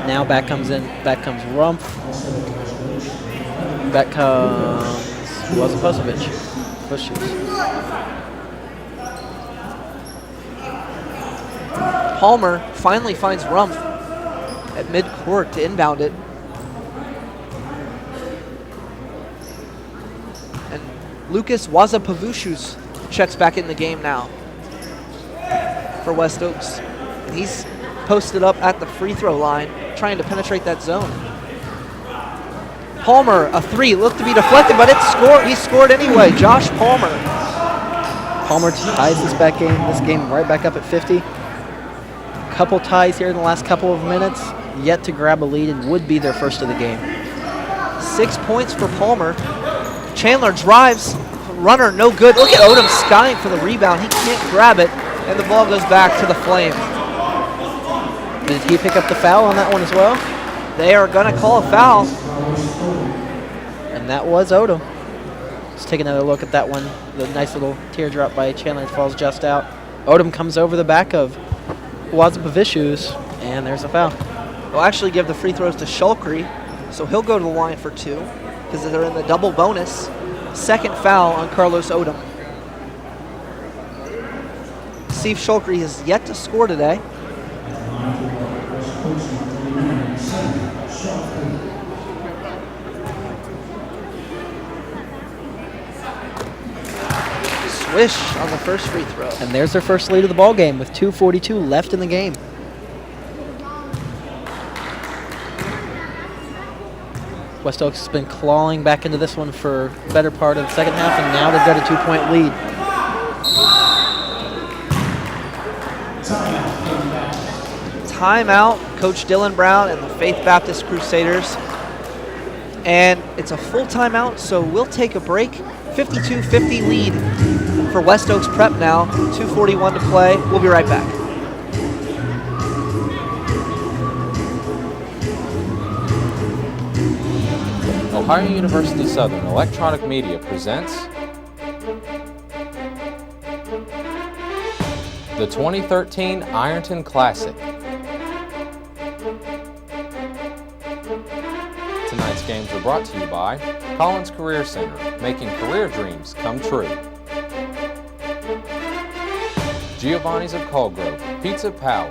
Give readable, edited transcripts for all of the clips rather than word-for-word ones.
Now back comes Rumpf. Back comes Wazaposovic. Push shoots. Palmer finally finds Rumpf at midcourt to inbound it. And Lucas Wazapavushus checks back in the game now for West Oaks. And he's posted up at the free throw line, trying to penetrate that zone. Palmer, a three, looked to be deflected, but he scored anyway. Josh Palmer. Palmer ties this game right back up at 50. Couple ties here in the last couple of minutes, yet to grab a lead, and would be their first of the game. 6 points for Palmer. Chandler drives, runner no good. Look at Odom skying for the rebound. He can't grab it, and the ball goes back to the Flame. Did he pick up the foul on that one as well? They are going to call a foul. And that was Odom. Let's take another look at that one. The nice little teardrop by Chandler falls just out. Odom comes over the back of Wazapavushus, and there's a foul. We'll actually give the free throws to Shulkery, so he'll go to the line for two because they're in the double bonus. Second foul on Carlos Odom. Steve Shulkery has yet to score today. Swish on the first free throw. And there's their first lead of the ball game with 2:42 left in the game. West Oaks has been clawing back into this one for the better part of the second half, and now they've got a 2-point lead. Timeout, Coach Dylan Brown and the Faith Baptist Crusaders. And it's a full timeout, so we'll take a break. 52-50 lead for West Oaks Prep now. 2:41 to play. We'll be right back. Ohio University Southern Electronic Media presents the 2013 Ironton Classic. Tonight's games are brought to you by Collins Career Center, making career dreams come true. Giovanni's of Colgrove, Pizza Power.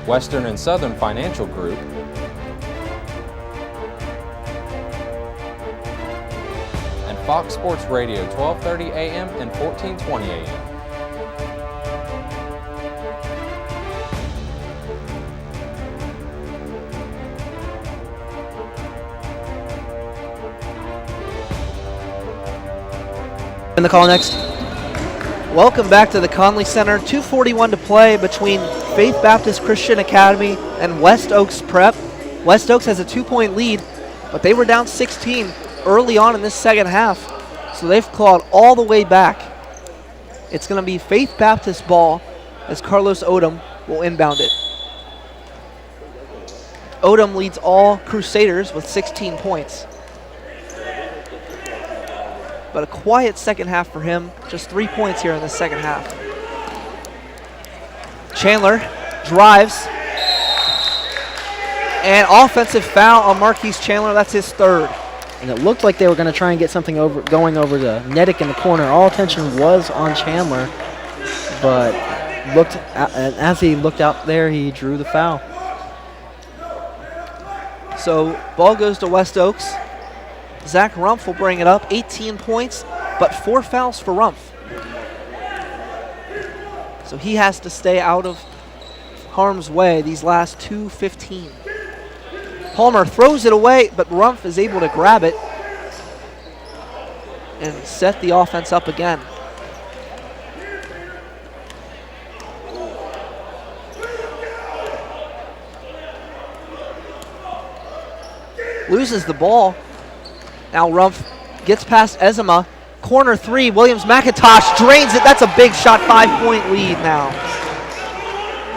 Western and Southern Financial Group. And Fox Sports Radio, 1230 AM and 1420 AM. In the call next. Welcome back to the Conley Center. 2:41 to play between Faith Baptist Christian Academy and West Oaks Prep. West Oaks has a 2-point lead, but they were down 16 early on in this second half, so they've clawed all the way back. It's going to be Faith Baptist ball as Carlos Odom will inbound it. Odom leads all Crusaders with 16 points. But a quiet second half for him. Just 3 points here in the second half. Chandler drives. And offensive foul on Marquise Chandler. That's his third. And it looked like they were going to try and get something going over to Nedick in the corner. All attention was on Chandler. But as he looked out there, he drew the foul. So ball goes to West Oaks. Zach Rumpf will bring it up, 18 points, but 4 fouls for Rumpf. So he has to stay out of harm's way these last 2:15. Palmer throws it away, but Rumpf is able to grab it and set the offense up again. Loses the ball. Now Rumpf gets past Ezema. Corner three, Williams McIntosh drains it. That's a big shot, 5-point lead now.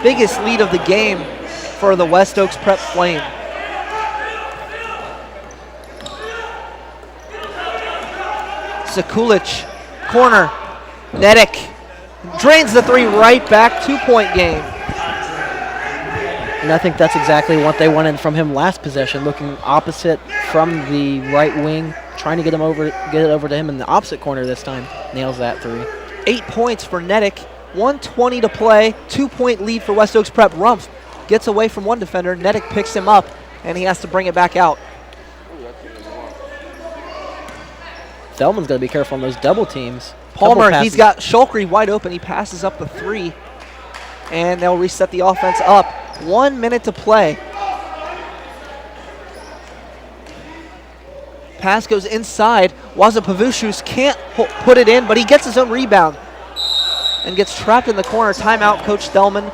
Biggest lead of the game for the West Oaks Prep Flame. Sekulic, corner, Nedick Drains the three right back, 2-point game. And I think that's exactly what they wanted from him last possession, looking opposite from the right wing, trying to get it over to him in the opposite corner this time. Nails that three. 8 points for Nedick, 1:20 to play, 2-point lead for West Oaks Prep. Rumpf gets away from one defender, Nedick picks him up, and he has to bring it back out. Thelman's got to be careful on those double teams. Palmer, Double he's passes. got Shulkery wide open. He passes up the three, and they'll reset the offense up. 1 minute to play. Pass goes inside. Wazapavushus can't put it in, but he gets his own rebound and gets trapped in the corner. Timeout, Coach Thelman.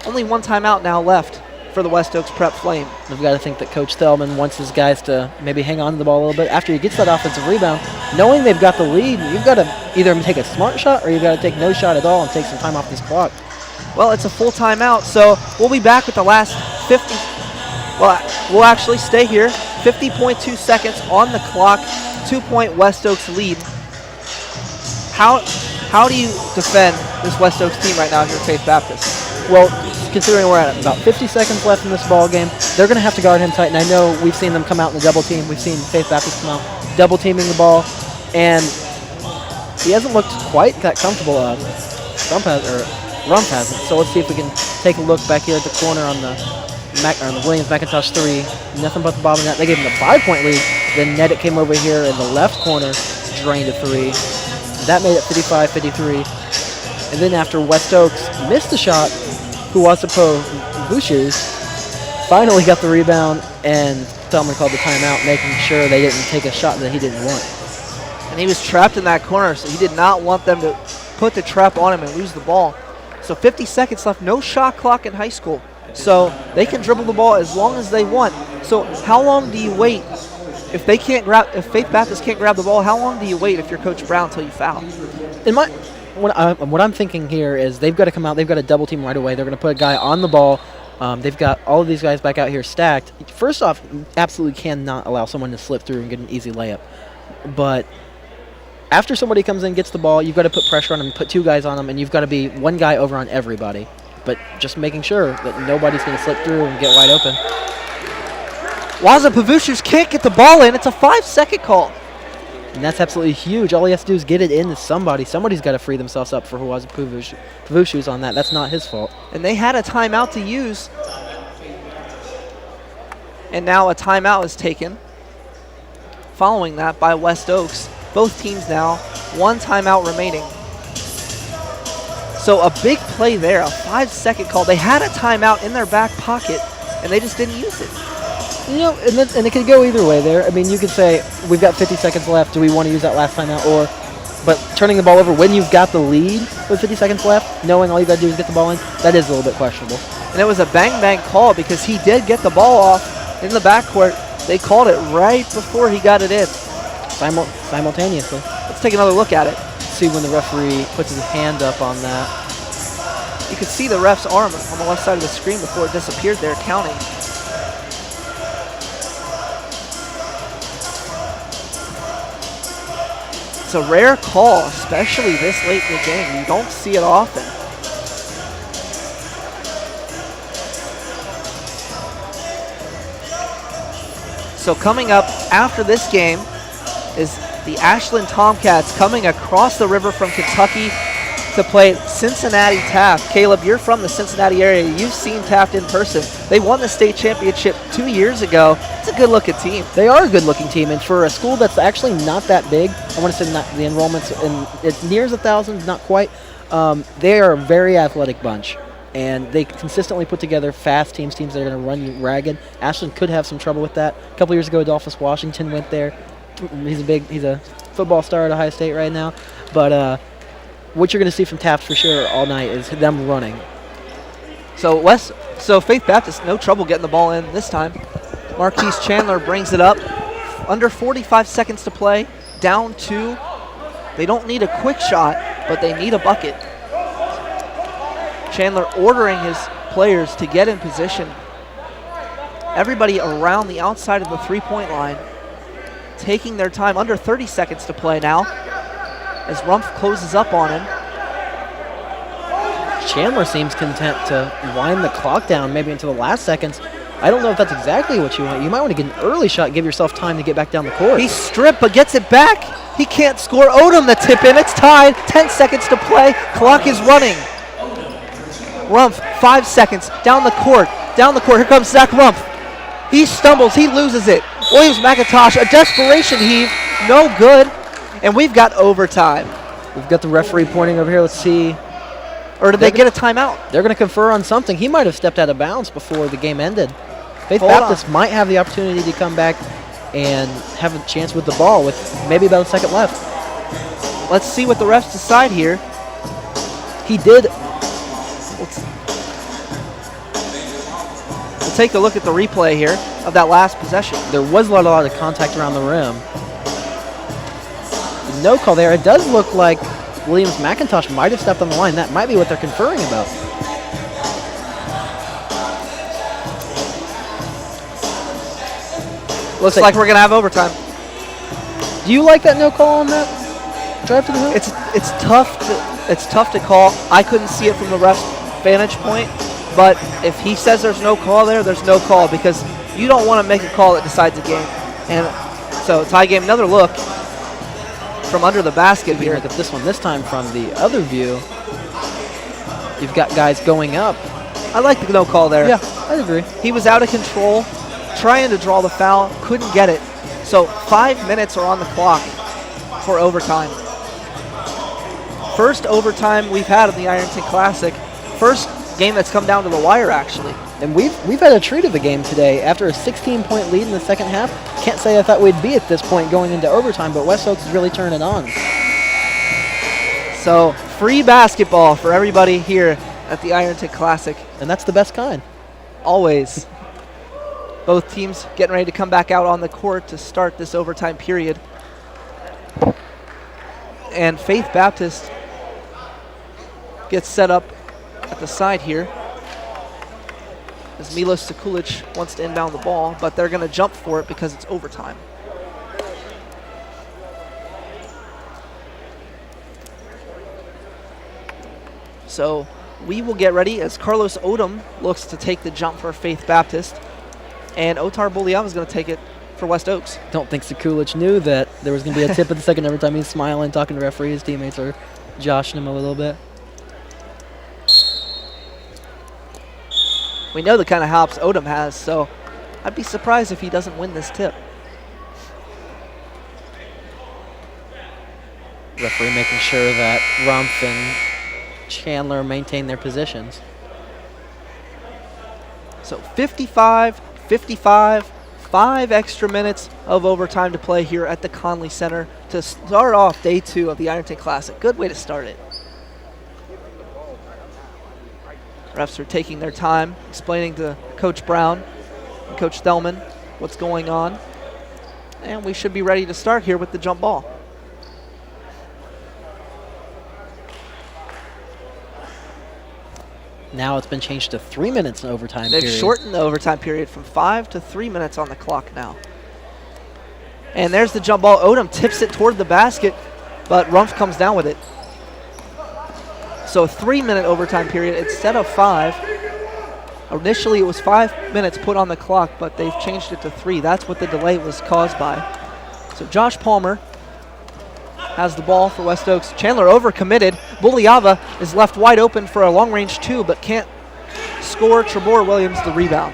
Only one timeout now left for the West Oaks Prep Flame. We've got to think that Coach Thelman wants his guys to maybe hang on to the ball a little bit after he gets that offensive rebound. Knowing they've got the lead, you've got to either take a smart shot or you've got to take no shot at all and take some time off this clock. Well, it's a full timeout, so we'll be back with the last 50. Well, we'll actually stay here. 50.2 seconds on the clock. 2-point West Oaks lead. How do you defend this West Oaks team right now here at Faith Baptist? Well, considering we're at about 50 seconds left in this ball game, they're going to have to guard him tight. And I know we've seen them come out in the double team. We've seen Faith Baptist come out double teaming the ball, and he hasn't looked quite that comfortable. Rumpf hasn't. So let's see if we can take a look back here at the corner on the Williams McIntosh three. Nothing but the bottom of that. They gave him a 5-point lead. Then Nedick came over here in the left corner, drained a three. That made it 55-53. And then after West Oaks missed the shot, Vushus finally got the rebound, and Thelman called the timeout, making sure they didn't take a shot that he didn't want. And he was trapped in that corner, so he did not want them to put the trap on him and lose the ball. So 50 seconds left, no shot clock in high school. So they can dribble the ball as long as they want. So how long do you wait if Faith Baptist can't grab the ball? How long do you wait if you're Coach Brown until you foul? What I'm thinking here is they've got to come out. They've got to double team right away. They're going to put a guy on the ball. They've got all of these guys back out here stacked. First off, absolutely cannot allow someone to slip through and get an easy layup. But after somebody comes in, gets the ball, you've got to put pressure on them, put two guys on them, and you've got to be one guy over on everybody. But just making sure that nobody's going to slip through and get wide open. Wazapavushus can't get the ball in. It's a 5-second call. And that's absolutely huge. All he has to do is get it into somebody. Somebody's got to free themselves up for Wazapavushus on that. That's not his fault. And they had a timeout to use. And now a timeout is taken. Following that by West Oaks. Both teams now, one timeout remaining. So a big play there, a 5-second call. They had a timeout in their back pocket, and they just didn't use it. You know, and it could go either way there. I mean, you could say, we've got 50 seconds left. Do we want to use that last timeout? But turning the ball over when you've got the lead with 50 seconds left, knowing all you got to do is get the ball in, that is a little bit questionable. And it was a bang-bang call because he did get the ball off in the backcourt. They called it right before he got it in. Simultaneously. Let's take another look at it. See when the referee puts his hand up on that. You could see the ref's arm on the left side of the screen before it disappeared there, counting. It's a rare call, especially this late in the game. You don't see it often. So coming up after this game is the Ashland Tomcats coming across the river from Kentucky to play Cincinnati Taft. Caleb, you're from the Cincinnati area. You've seen Taft in person. They won the state championship 2 years ago. It's a good-looking team. They are a good-looking team, and for a school that's actually not that big, I want to say not the enrollments, and it's nears 1,000, not quite. They are a very athletic bunch, and they consistently put together fast teams that are going to run you ragged. Ashland could have some trouble with that. A couple years ago, Adolphus Washington went there. He's a football star at Ohio State right now, but what you're going to see from Taft for sure all night is them running. So Faith Baptist, no trouble getting the ball in this time. Marquise Chandler brings it up. Under 45 seconds to play, down 2. They don't need a quick shot, but they need a bucket. Chandler ordering his players to get in position. Everybody around the outside of the three-point line, taking their time. Under 30 seconds to play now, as Rumpf closes up on him. Chandler seems content to wind the clock down maybe into the last seconds. I don't know if that's exactly what you want. You might want to get an early shot, give yourself time to get back down the court. He's stripped but gets it back. He can't score. Odom the tip in. It's tied. 10 seconds to play. Clock is running. Rumph, 5 seconds. Down the court. Down the court. Here comes Zach Rumph. He stumbles. He loses it. Williams McIntosh, a desperation heave. No good. And we've got overtime. We've got the referee pointing over here. Let's see. Or did they get a timeout? They're going to confer on something. He might have stepped out of bounds before the game ended. Faith Hold Baptist might have the opportunity to come back and have a chance with the ball with maybe about a second left. Let's see what the refs decide here. He did. We'll take a look at the replay here of that last possession. There was a lot of contact around the rim. No call there. It does look like Williams McIntosh might have stepped on the line. That might be what they're conferring about. Looks like we're going to have overtime. Do you like that no call on that drive to the hoop? It's tough to call. I couldn't see it from the ref's vantage point, but if he says there's no call there, there's no call because you don't want to make a call that decides a game. And so tie game. Another look from under the basket here. Look at this one. This time from the other view, you've got guys going up. I like the no call there. Yeah, I agree. He was out of control, trying to draw the foul, couldn't get it. So 5 minutes are on the clock for overtime. First overtime we've had in the Ironton Classic. First game that's come down to the wire, actually. And we've had a treat of a game today. After a 16-point lead in the second half, can't say I thought we'd be at this point going into overtime, but West Oaks is really turning it on. So free basketball for everybody here at the Ironton Classic. And that's the best kind. Always. Both teams getting ready to come back out on the court to start this overtime period. And Faith Baptist gets set up at the side here as Milos Sekulic wants to inbound the ball, but they're going to jump for it because it's overtime. So we will get ready as Carlos Odom looks to take the jump for Faith Baptist, and Otar Buliava is going to take it for West Oaks. Don't think Sekulic knew that there was going to be a tip at the second overtime. He's smiling, talking to referees. Teammates are joshing him a little bit. We know the kind of hops Odom has, so I'd be surprised if he doesn't win this tip. Referee making sure that Rumph and Chandler maintain their positions. So 55, 55, 5 extra minutes of overtime to play here at the Conley Center to start off day 2 of the Ironton Classic. Good way to start it. Refs are taking their time, explaining to Coach Brown and Coach Thelman what's going on. And we should be ready to start here with the jump ball. Now it's been changed to 3 minutes in overtime They've period. shortened the overtime period from 5 to 3 minutes on the clock now. And there's the jump ball. Odom tips it toward the basket, but Rumph comes down with it. So a 3-minute overtime period instead of 5. Initially it was 5 minutes put on the clock, but they've changed it to 3. That's what the delay was caused by. So Josh Palmer has the ball for West Oaks. Chandler overcommitted. Buliava is left wide open for a long-range 2, but can't score. Trebor Williams the rebound.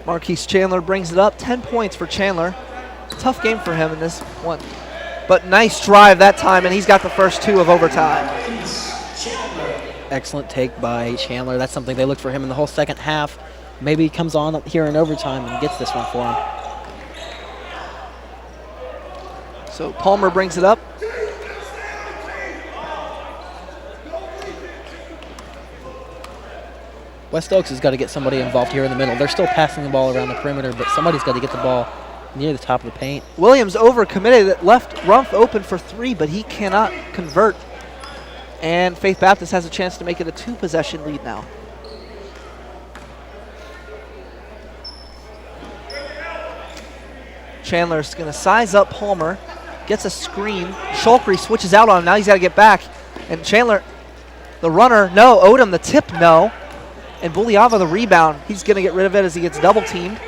Marquise Chandler brings it up. 10 points for Chandler. Tough game for him in this one. But nice drive that time, and he's got the first 2 of overtime. Excellent take by Chandler. That's something they look for him in the whole second half. Maybe he comes on here in overtime and gets this one for him. So Palmer brings it up. West Oaks has got to get somebody involved here in the middle. They're still passing the ball around the perimeter, but somebody's got to get the ball near the top of the paint. Williams overcommitted. It left Rumph open for 3, but he cannot convert. And Faith Baptist has a chance to make it a 2-possession lead now. Chandler's going to size up Palmer. gets a screen. Shulkery switches out on him. Now he's got to get back. And Chandler, the runner, no. Odom, the tip, no. And Buliava, the rebound. He's going to get rid of it as he gets double teamed.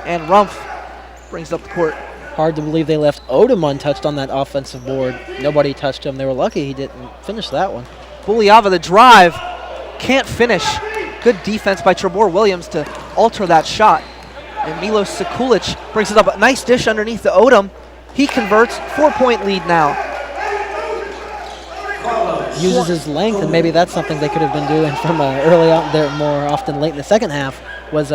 And Rumpf brings it up the court. Hard to believe they left Odom untouched on that offensive board. Nobody touched him. They were lucky he didn't finish that one. Buliava, the drive, can't finish. Good defense by Trebor Williams to alter that shot. And Milos Sekulic brings it up. A nice dish underneath the Odom. He converts. 4-point lead now. Uses his length, and maybe that's something they could have been doing from early on there more often late in the second half, was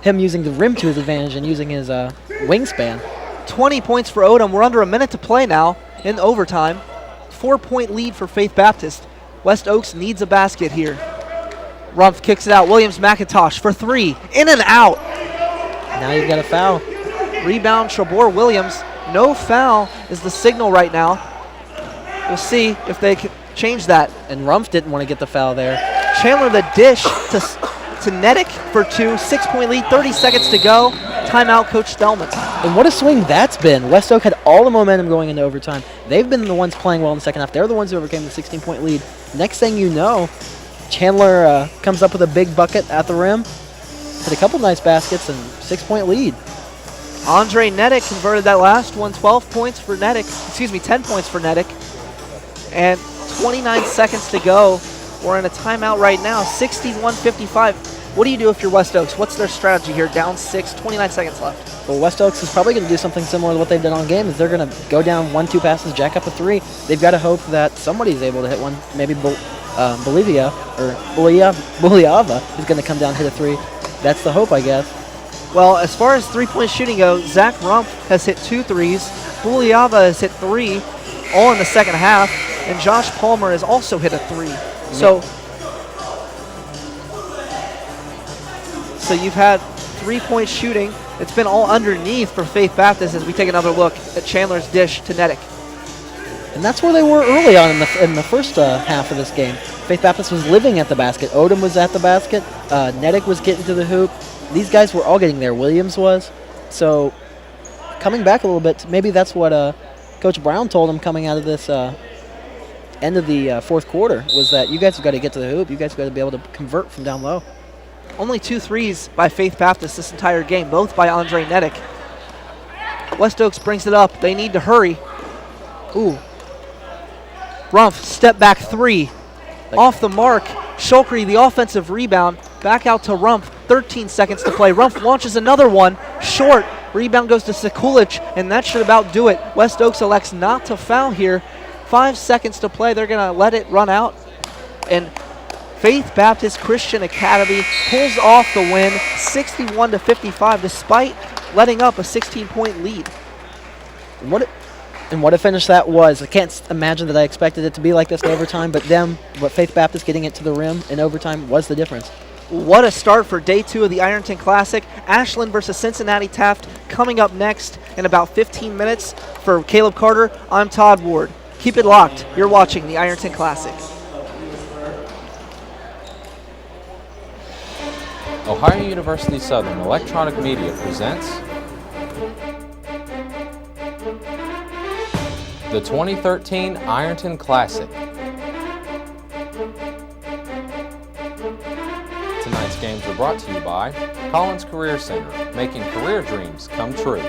him using the rim to his advantage and using his wingspan. 20 points for Odom. We're under a minute to play now in overtime. 4-point lead for Faith Baptist. West Oaks needs a basket here. Rumpf kicks it out. Williams McIntosh for three. In and out. Now you've got a foul. Rebound, Trebor Williams. No foul is the signal right now. We'll see if they can change that. And Rumpf didn't want to get the foul there. Chandler the dish to Nedick for two. 6-point lead, 30 seconds to go. Timeout, Coach Stelman. And what a swing that's been. West Oak had all the momentum going into overtime. They've been the ones playing well in the second half. They're the ones who overcame the 16-point lead. Next thing you know, Chandler comes up with a big bucket at the rim. Had a couple nice baskets and 6-point lead. Andre Nedick converted that last one. 12 points for Nedick. 10 points for Nedick. And 29 seconds to go. We're in a timeout right now. 61-55. What do you do if you're West Oaks? What's their strategy here? Down 6, 29 seconds left. Well, West Oaks is probably going to do something similar to what they've done all game. Is they're going to go down 1-2 passes, jack up a three. They've got to hope that somebody's able to hit one. Maybe Buliava is going to come down and hit a three. That's the hope, I guess. Well, as far as three-point shooting goes, Zach Rumpf has hit 2 threes. Buliava has hit 3, all in the second half. And Josh Palmer has also hit a 3. So you've had 3-point shooting. It's been all underneath for Faith Baptist as we take another look at Chandler's dish to Nedick. And that's where they were early on in the first half of this game. Faith Baptist was living at the basket. Odom was at the basket. Nedick was getting to the hoop. These guys were all getting there. Williams was. So coming back a little bit, maybe that's what Coach Brown told him coming out of this end of the fourth quarter, was that you guys have got to get to the hoop. You guys have got to be able to convert from down low. Only 2 threes by Faith Baptist this entire game, both by Andre Nedick. West Oaks brings it up. They need to hurry. Ooh. Rumpf, step back 3. Off the mark. Shulkery, the offensive rebound. Back out to Rumpf. 13 seconds to play. Rumpf launches another one. Short. Rebound goes to Sekulic, and that should about do it. West Oaks elects not to foul here. 5 seconds to play. They're going to let it run out. And Faith Baptist Christian Academy pulls off the win, 61-55, despite letting up a 16-point lead. And what a finish that was. I can't imagine that I expected it to be like this in overtime, but Faith Baptist getting it to the rim in overtime was the difference. What a start for day 2 of the Ironton Classic. Ashland versus Cincinnati Taft coming up next in about 15 minutes. For Caleb Carter, I'm Todd Ward. Keep it locked. You're watching the Ironton Classic. Ohio University Southern Electronic Media presents the 2013 Ironton Classic. Tonight's games are brought to you by Collins Career Center, making career dreams come true.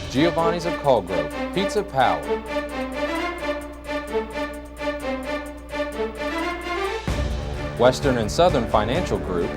Giovanni's of Colgrove, Pizza Power. Western and Southern Financial Group,